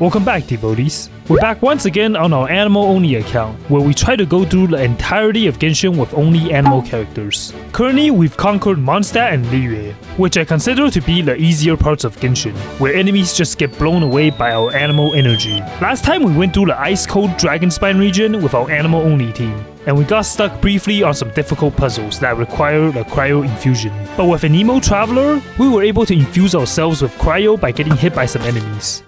Welcome back, devotees. We're back once again on our Anemo Only account, where we try to go through the entirety of Genshin with only animal characters. Currently, we've conquered Mondstadt and Liyue, which I consider to be the easier parts of Genshin, where enemies just get blown away by our animal energy. Last time we went through the ice-cold Dragonspine region with our Anemo Only team, and we got stuck briefly on some difficult puzzles that required a cryo infusion. But with Anemo Traveler, we were able to infuse ourselves with cryo by getting hit by some enemies.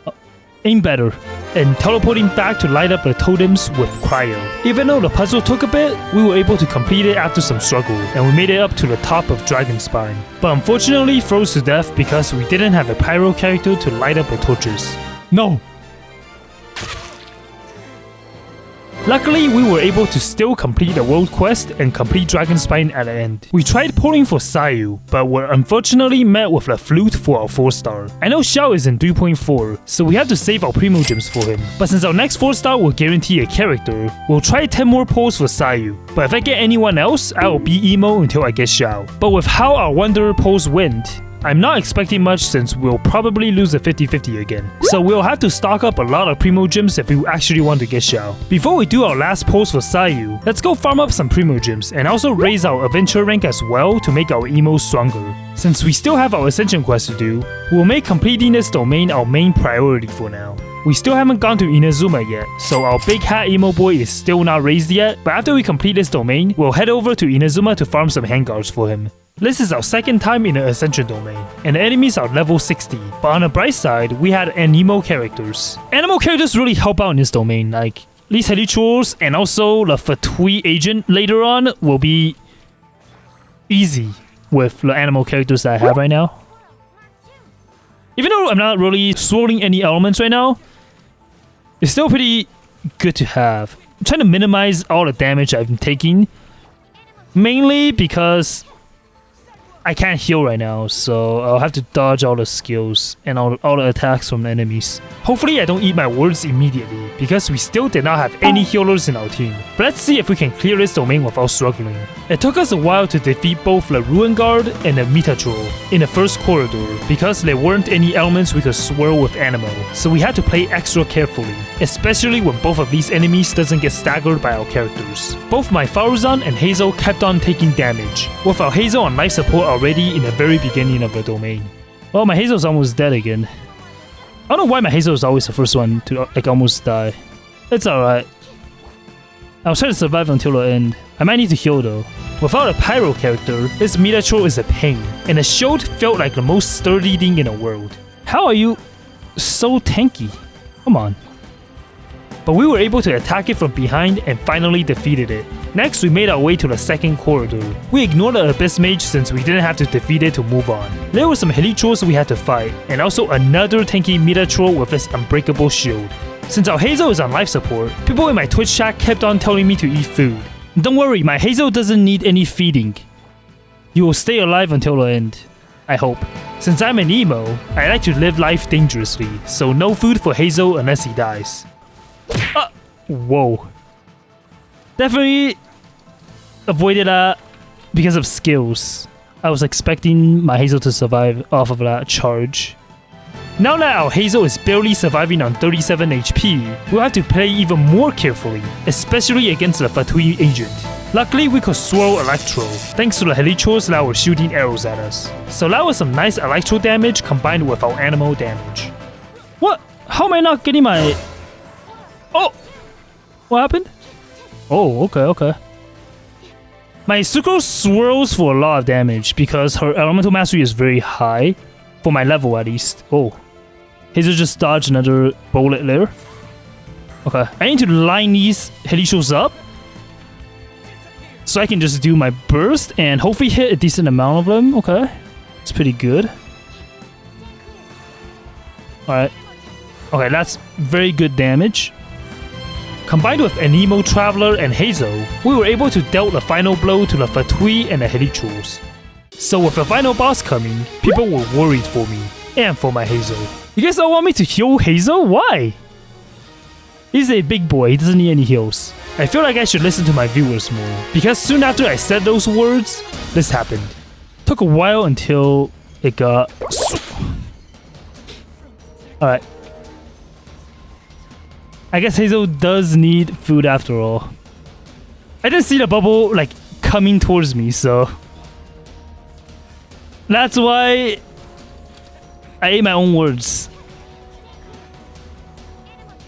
Aim better, and teleporting back to light up the totems with cryo. Even though the puzzle took a bit, we were able to complete it after some struggle, and we made it up to the top of Dragonspine. But unfortunately froze to death because we didn't have a pyro character to light up the torches. No! Luckily, we were able to still complete the world quest and complete Dragonspine at the end. We tried pulling for Sayu, but were unfortunately met with a flute for our 4-star. I know Xiao is in 3.4, so we have to save our Primogems for him. But since our next 4-star will guarantee a character, we'll try 10 more pulls for Sayu. But if I get anyone else, I will be emo until I get Xiao. But with how our Wanderer pulls went, I'm not expecting much since we'll probably lose a 50-50 again. So we'll have to stock up a lot of Primogems if we actually want to get Xiao. Before we do our last pulls for Sayu, let's go farm up some Primogems and also raise our adventure rank as well to make our emos stronger. Since we still have our Ascension quest to do, we'll make completing this domain our main priority for now. We still haven't gone to Inazuma yet, so our big hat emo boy is still not raised yet, but after we complete this domain, we'll head over to Inazuma to farm some handguards for him. This is our second time in the Ascension domain, and the enemies are level 60, but on the bright side, we had Anemo characters. Animal characters really help out in this domain, like these Helichurls and also the Voltyea agent later on will be easy with the animal characters that I have right now. Even though I'm not really swirling any elements right now, it's still pretty good to have. I'm trying to minimize all the damage I've been taking, mainly because I can't heal right now, so I'll have to dodge all the skills and all the attacks from the enemies. Hopefully I don't eat my words immediately, because we still did not have any healers in our team. But let's see if we can clear this domain without struggling. It took us a while to defeat both the Ruin Guard and the Metatroll in the first corridor, because there weren't any elements we could swirl with Anemo, so we had to play extra carefully, especially when both of these enemies doesn't get staggered by our characters. Both my Faruzan and Hazel kept on taking damage, with our Hazel on life support already in the very beginning of the domain. Well, my Hazel's almost dead again. I don't know why my Hazel is always the first one to almost die. It's alright. I'll try to survive until the end. I might need to heal though. Without a pyro character, this Metatroll is a pain, and the shield felt like the most sturdy thing in the world. How are you so tanky? Come on. But we were able to attack it from behind and finally defeated it. Next, we made our way to the second corridor. We ignored the Abyss Mage since we didn't have to defeat it to move on. There were some Helichurls we had to fight, and also another tanky Metatroll with its unbreakable shield. Since our Hazel is on life support, people in my Twitch chat kept on telling me to eat food. Don't worry, my Hazel doesn't need any feeding. You will stay alive until the end. I hope. Since I'm an emo, I like to live life dangerously, so no food for Hazel unless he dies. Whoa. Definitely avoided that because of skills. I was expecting my Hazel to survive off of that charge. Now that our Hazel is barely surviving on 37 HP, we'll have to play even more carefully, especially against the Voltyea agent. Luckily, we could swirl Electro, thanks to the Helichurls that were shooting arrows at us. So that was some nice Electro damage combined with our animal damage. What? How am I not getting my... Oh! What happened? Oh, okay. My Sucrose swirls for a lot of damage because her elemental mastery is very high, for my level at least. Oh. Hazel just dodged another bullet there. Okay, I need to line these Helichurls up so I can just do my burst and hopefully hit a decent amount of them. Okay, it's pretty good. Alright. Okay, that's very good damage. Combined with Anemo Traveler and Hazel, we were able to dealt the final blow to the Voltyea and the Helichurls. So with the final boss coming, people were worried for me, and for my Hazel. You guys all want me to heal Hazel? Why? He's a big boy, he doesn't need any heals. I feel like I should listen to my viewers more, because soon after I said those words, this happened. Took a while until it got... Alright. I guess Hazel does need food after all. I didn't see the bubble like coming towards me, so that's why I ate my own words.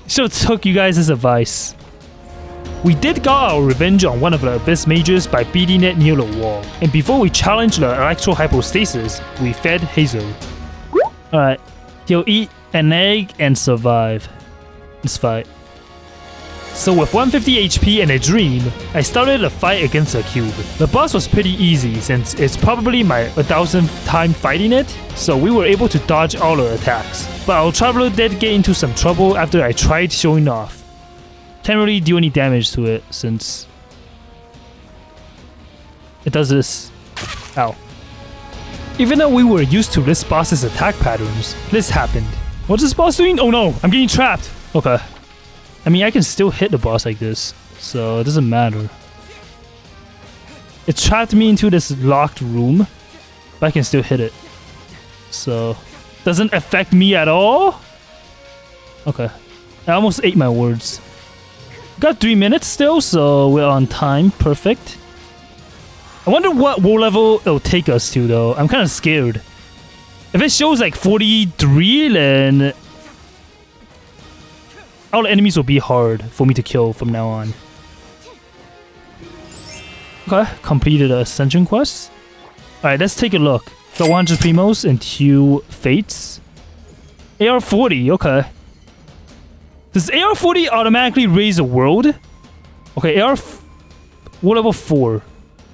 Should've took you guys' advice. We did got our revenge on one of the Abyss Mages by beating it near the wall. And before we challenged the Electro Hypostasis, we fed Hazel. Alright, he'll eat an egg and survive. Let's fight. So with 150 HP and a dream, I started a fight against a cube. The boss was pretty easy since it's probably my 1000th time fighting it, so we were able to dodge all the attacks. But our traveler did get into some trouble after I tried showing off. Can't really do any damage to it since it does this. Ow. Even though we were used to this boss's attack patterns, this happened. What's this boss doing? Oh no, I'm getting trapped. Okay. I mean, I can still hit the boss like this, so it doesn't matter. It trapped me into this locked room, but I can still hit it. So, doesn't affect me at all? Okay. I almost ate my words. Got 3 minutes still, so we're on time. Perfect. I wonder what war level it'll take us to, though. I'm kind of scared. If it shows like 43, then all the enemies will be hard for me to kill from now on. Okay, completed the Ascension quest. Alright, let's take a look. Got 100 Primos and 2 Fates. AR-40, okay. Does AR-40 automatically raise a world? Okay, War level 4.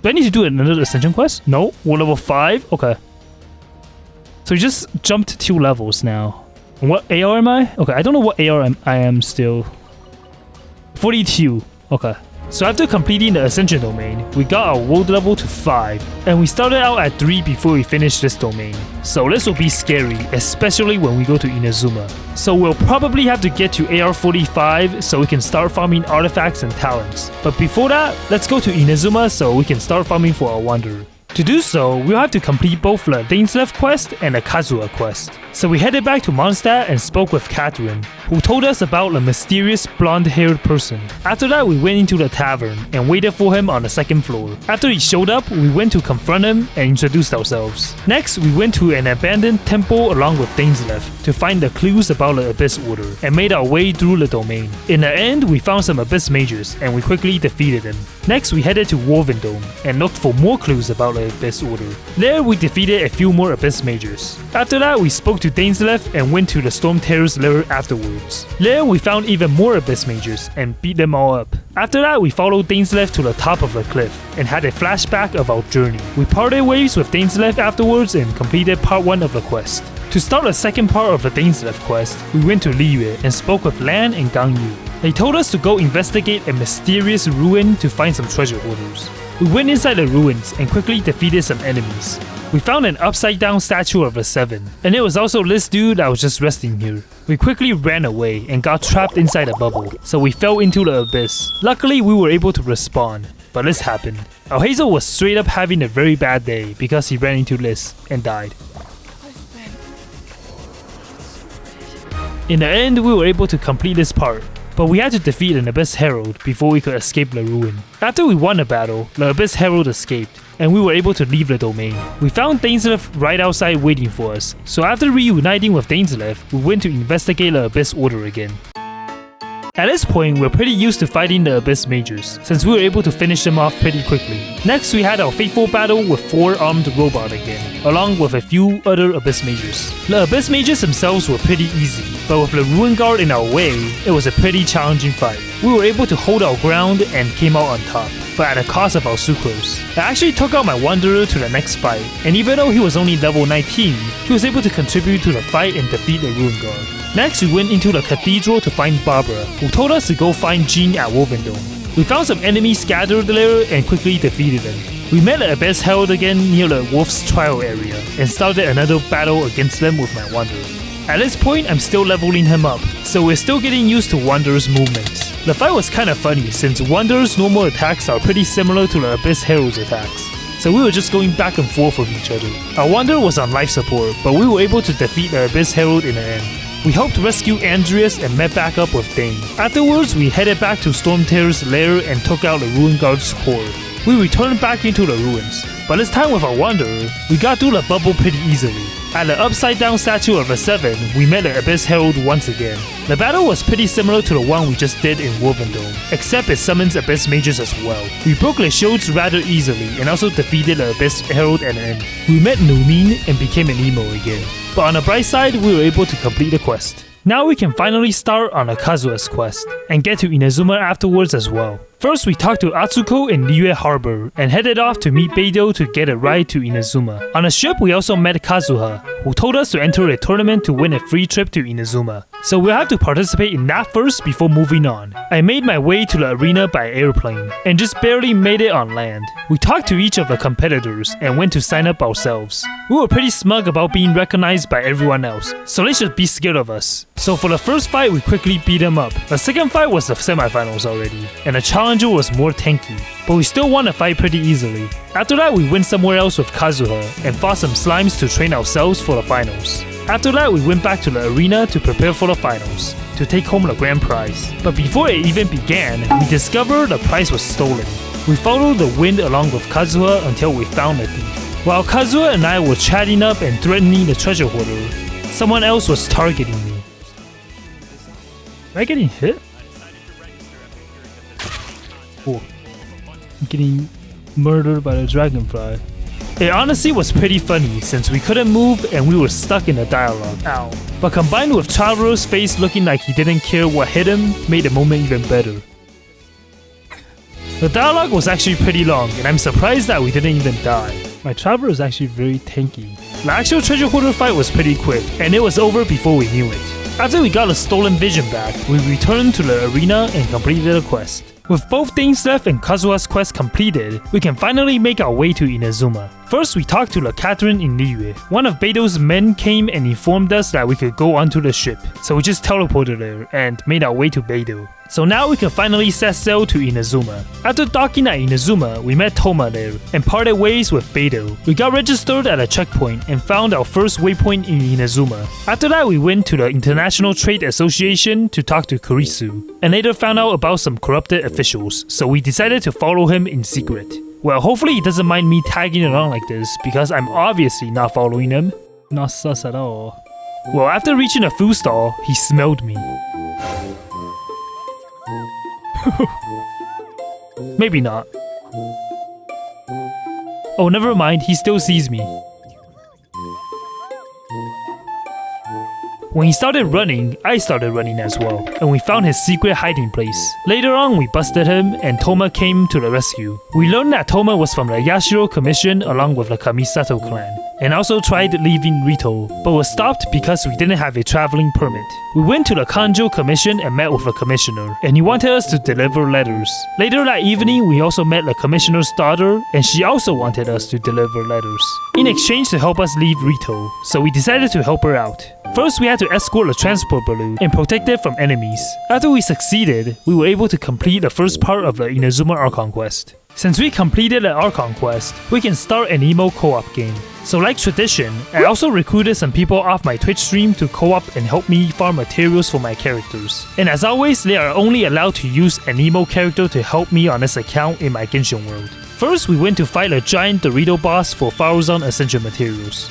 Do I need to do another Ascension quest? No. War level 5? Okay. So we just jumped 2 levels now. What AR am I? Okay, I don't know what AR I am still. 42. Okay. So after completing the Ascension domain, we got our world level to 5, and we started out at 3 before we finished this domain. So this will be scary, especially when we go to Inazuma. So we'll probably have to get to AR-45 so we can start farming artifacts and talents. But before that, let's go to Inazuma so we can start farming for our Wanderer. To do so, we'll have to complete both the Dainslev quest and the Kazuha quest. So we headed back to Mondstadt and spoke with Catherine, who told us about the mysterious blonde-haired person. After that, we went into the tavern and waited for him on the 2nd floor. After he showed up, we went to confront him and introduced ourselves. Next, we went to an abandoned temple along with Dainslev to find the clues about the Abyss Order and made our way through the domain. In the end, we found some Abyss Mages and we quickly defeated them. Next, we headed to Wolvendome and looked for more clues about the Abyss Order. There, we defeated a few more Abyss Mages. After that, we spoke to Dainslev and went to the Storm Terror's lair afterwards. There, we found even more Abyss Mages and beat them all up. After that, we followed Dainslev to the top of the cliff and had a flashback of our journey. We parted ways with Dainslev afterwards and completed part 1 of the quest. To start the second part of the Dainslev quest, we went to Liyue and spoke with Lan and Gangyu. They told us to go investigate a mysterious ruin to find some treasure hoarders. We went inside the ruins and quickly defeated some enemies. We found an upside down statue of a 7, and it was also this dude that was just resting here. We quickly ran away and got trapped inside a bubble, so we fell into the abyss. Luckily, we were able to respawn, but this happened. Our Hazel was straight up having a very bad day because he ran into this and died. In the end, we were able to complete this part, but we had to defeat an Abyss Herald before we could escape the ruin. After we won the battle, the Abyss Herald escaped, and we were able to leave the domain. We found Dainslev right outside waiting for us, so after reuniting with Dainslev, we went to investigate the Abyss Order again. At this point, we're pretty used to fighting the Abyss Mages, since we were able to finish them off pretty quickly. Next, we had our fateful battle with 4 armed robot again, along with a few other Abyss Mages. The Abyss Mages themselves were pretty easy, but with the Ruin Guard in our way, it was a pretty challenging fight. We were able to hold our ground and came out on top, but at the cost of our sucrose. I actually took out my Wanderer to the next fight, and even though he was only level 19, he was able to contribute to the fight and defeat the Ruin Guard. Next, we went into the cathedral to find Barbara, who told us to go find Jean at Wolvendome. We found some enemies scattered there and quickly defeated them. We met the Abyss Herald again near the Wolf's Trial area and started another battle against them with my Wanderer. At this point, I'm still leveling him up, so we're still getting used to Wanderer's movements. The fight was kinda funny since Wanderer's normal attacks are pretty similar to the Abyss Herald's attacks, so we were just going back and forth with each other. Our Wanderer was on life support, but we were able to defeat the Abyss Herald in the end. We helped rescue Andreas and met back up with Dane. Afterwards, we headed back to Stormtear's lair and took out the Ruin Guard's horde. We returned back into the ruins, but this time with our Wanderer, we got through the bubble pretty easily. At the upside down statue of the 7, we met the Abyss Herald once again. The battle was pretty similar to the one we just did in Wolvendome, except it summons Abyss Mages as well. We broke the shields rather easily and also defeated the Abyss Herald at the end. We met Numin and became an emo again. But on the bright side, we were able to complete the quest. Now we can finally start on a Kazuha's quest, and get to Inazuma afterwards as well. First, we talked to Atsuko in Liyue Harbor, and headed off to meet Beidou to get a ride to Inazuma. On the ship, we also met Kazuha, who told us to enter a tournament to win a free trip to Inazuma. So we'll have to participate in that first before moving on. I made my way to the arena by airplane, and just barely made it on land. We talked to each of the competitors, and went to sign up ourselves. We were pretty smug about being recognized by everyone else, so they should be scared of us. So for the first fight, we quickly beat them up. The second fight was the semifinals already, and the challenger was more tanky, but we still won the fight pretty easily. After that, we went somewhere else with Kazuha, and fought some slimes to train ourselves for the finals. After that, we went back to the arena to prepare for the finals, to take home the grand prize. But before it even began, we discovered the prize was stolen. We followed the wind along with Kazuha until we found the thief. While Kazuha and I were chatting up and threatening the treasure hoarder, someone else was targeting me. Am I getting hit? Oh, I'm getting murdered by the dragonfly. It honestly was pretty funny since we couldn't move and we were stuck in a dialogue. Ow. But combined with Traveler's face looking like he didn't care what hit him, made the moment even better. The dialogue was actually pretty long, and I'm surprised that we didn't even die. My Traveler is actually very tanky. The actual treasure hoarder fight was pretty quick, and it was over before we knew it. After we got a stolen vision back, we returned to the arena and completed the quest. With both Dane's Death and Kazuha's quest completed, we can finally make our way to Inazuma. First, we talked to La Catherine in Liyue. One of Beidou's men came and informed us that we could go onto the ship, so we just teleported there and made our way to Beidou. So now we can finally set sail to Inazuma. After docking at Inazuma, we met Thoma there and parted ways with Beidou. We got registered at a checkpoint and found our first waypoint in Inazuma. After that, we went to the International Trade Association to talk to Kurisu, and later found out about some corrupted officials, so we decided to follow him in secret. Well, hopefully he doesn't mind me tagging along like this, because I'm obviously not following him. Not sus at all. Well, after reaching a food stall, he smelled me. Maybe not. Oh, never mind, he still sees me. When he started running, I started running as well, and we found his secret hiding place. Later on, we busted him, and Thoma came to the rescue. We learned that Thoma was from the Yashiro Commission along with the Kamisato clan, and also tried leaving Rito, but was stopped because we didn't have a traveling permit. We went to the Kanjo Commission and met with the commissioner, and he wanted us to deliver letters. Later that evening, we also met the commissioner's daughter, and she also wanted us to deliver letters, in exchange to help us leave Rito, so we decided to help her out. First, we had to escort the transport balloon and protect it from enemies. After we succeeded, we were able to complete the first part of the Inazuma Archon quest. Since we completed the Archon quest, we can start an Anemo co-op game. So like tradition, I also recruited some people off my Twitch stream to co-op and help me farm materials for my characters. And as always, they are only allowed to use an Anemo character to help me on this account in my Genshin world. First, we went to fight a giant Dorito boss for Faruzan Ascension materials.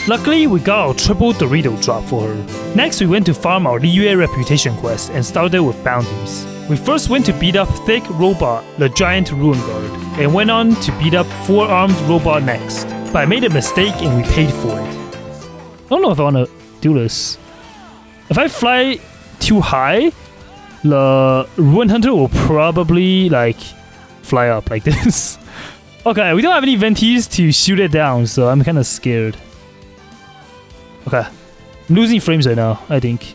Luckily, we got our triple Dorito drop for her. Next, we went to farm our Liyue reputation quest and started with bounties. We first went to beat up Thick Robot, the giant Ruin Guard, and went on to beat up 4-armed Robot next. But I made a mistake and we paid for it. I don't know if I want to do this. If I fly too high, the Ruin Hunter will probably fly up like this. Okay, we don't have any venties to shoot it down, so I'm kind of scared. Okay, I'm losing frames right now, I think.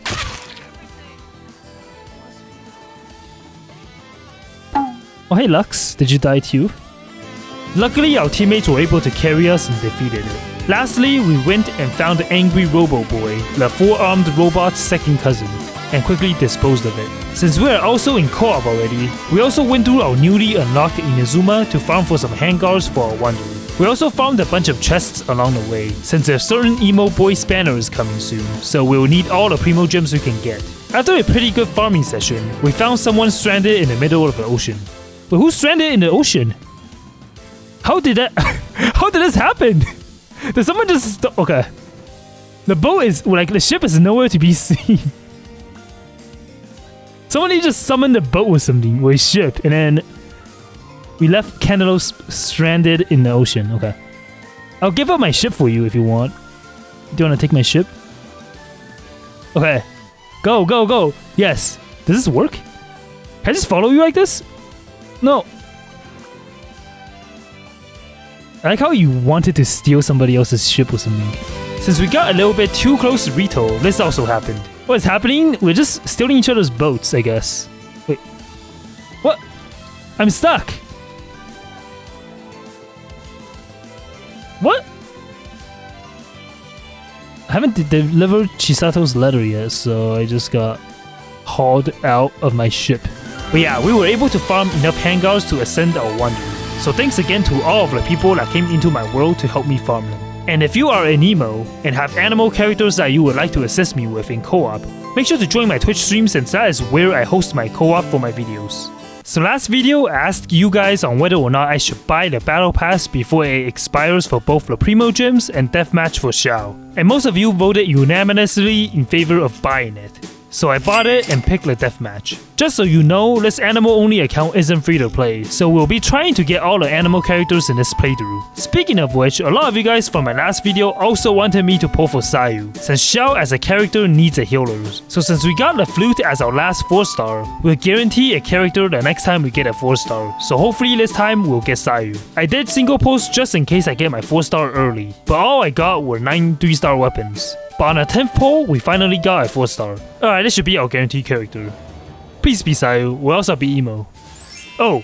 Oh hey Lux, did you die too? Luckily our teammates were able to carry us and defeated it. Lastly, we went and found the angry Robo Boy, the 4-armed robot's second cousin, and quickly disposed of it. Since we are also in co-op already, we also went through our newly unlocked Inazuma to farm for some handguards for our wanderer. We also found a bunch of chests along the way, since a certain emo boy spanner is coming soon, so we'll need all the primo gems we can get. After a pretty good farming session, we found someone stranded in the middle of the ocean. But who's stranded in the ocean? How did that... How did this happen? Did someone just... Okay. The boat is... Like, the ship is nowhere to be seen. Somebody just summoned the boat with something, with a ship, and then... We left Cantaloupe stranded in the ocean. Okay. I'll give up my ship for you if you want. Do you want to take my ship? Okay. Go, go, go. Yes. Does this work? Can I just follow you like this? No. I like how you wanted to steal somebody else's ship or something. Since we got a little bit too close to Rito, this also happened. What's happening? We're just stealing each other's boats, I guess. Wait. What? I'm stuck. What? I haven't delivered Chisato's letter yet, so I just got hauled out of my ship. But yeah, we were able to farm enough handguards to ascend our wanderer. So thanks again to all of the people that came into my world to help me farm them. And if you are an emo and have animal characters that you would like to assist me with in co-op, make sure to join my Twitch stream since that is where I host my co-op for my videos. So last video, I asked you guys on whether or not I should buy the battle pass before it expires for both the Primo Gems and Deathmatch for Xiao. And most of you voted unanimously in favor of buying it. So I bought it and picked the deathmatch. Just so you know, this Anemo Only account isn't free to play, so we'll be trying to get all the animal characters in this playthrough. Speaking of which, a lot of you guys from my last video also wanted me to pull for Sayu, since Xiao as a character needs a healer. So since we got the flute as our last 4-star, we'll guarantee a character the next time we get a 4-star, so hopefully this time we'll get Sayu. I did single post just in case I get my 4-star early, but all I got were 9 3-star weapons. But on a 10th pull, we finally got a 4-star. Alright, this should be our guaranteed character. Please be Sayu, or else I'll be emo. Oh.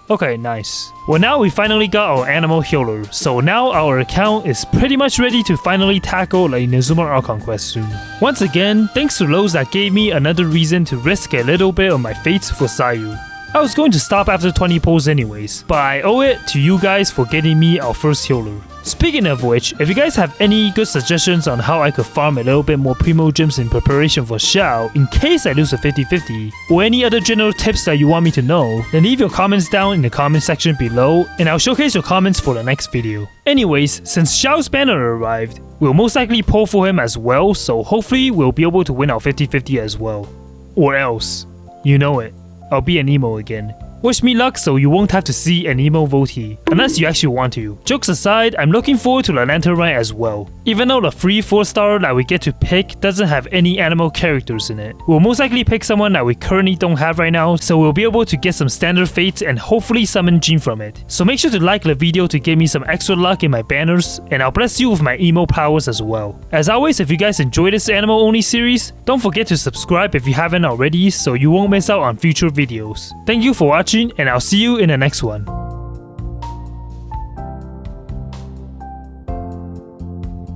Okay, nice. Well, now we finally got our animal healer, so now our account is pretty much ready to finally tackle the Inazuma Archon quest soon. Once again, thanks to those that gave me another reason to risk a little bit of my fate for Sayu. I was going to stop after 20 pulls anyways, but I owe it to you guys for getting me our first healer. Speaking of which, if you guys have any good suggestions on how I could farm a little bit more Primo Gems in preparation for Xiao in case I lose a 50-50, or any other general tips that you want me to know, then leave your comments down in the comment section below and I'll showcase your comments for the next video. Anyways, since Xiao's banner arrived, we'll most likely pull for him as well, so hopefully we'll be able to win our 50-50 as well. Or else, you know it, I'll be an emo again. Wish me luck so you won't have to see an emo Voltyea, unless you actually want to. Jokes aside, I'm looking forward to the Lantern Ride as well. Even though the free 4-star that we get to pick doesn't have any animal characters in it, we'll most likely pick someone that we currently don't have right now, so we'll be able to get some standard fates and hopefully summon Jean from it. So make sure to like the video to give me some extra luck in my banners, and I'll bless you with my emo powers as well. As always, if you guys enjoy this Anemo Only series, don't forget to subscribe if you haven't already so you won't miss out on future videos. Thank you for watching, and I'll see you in the next one.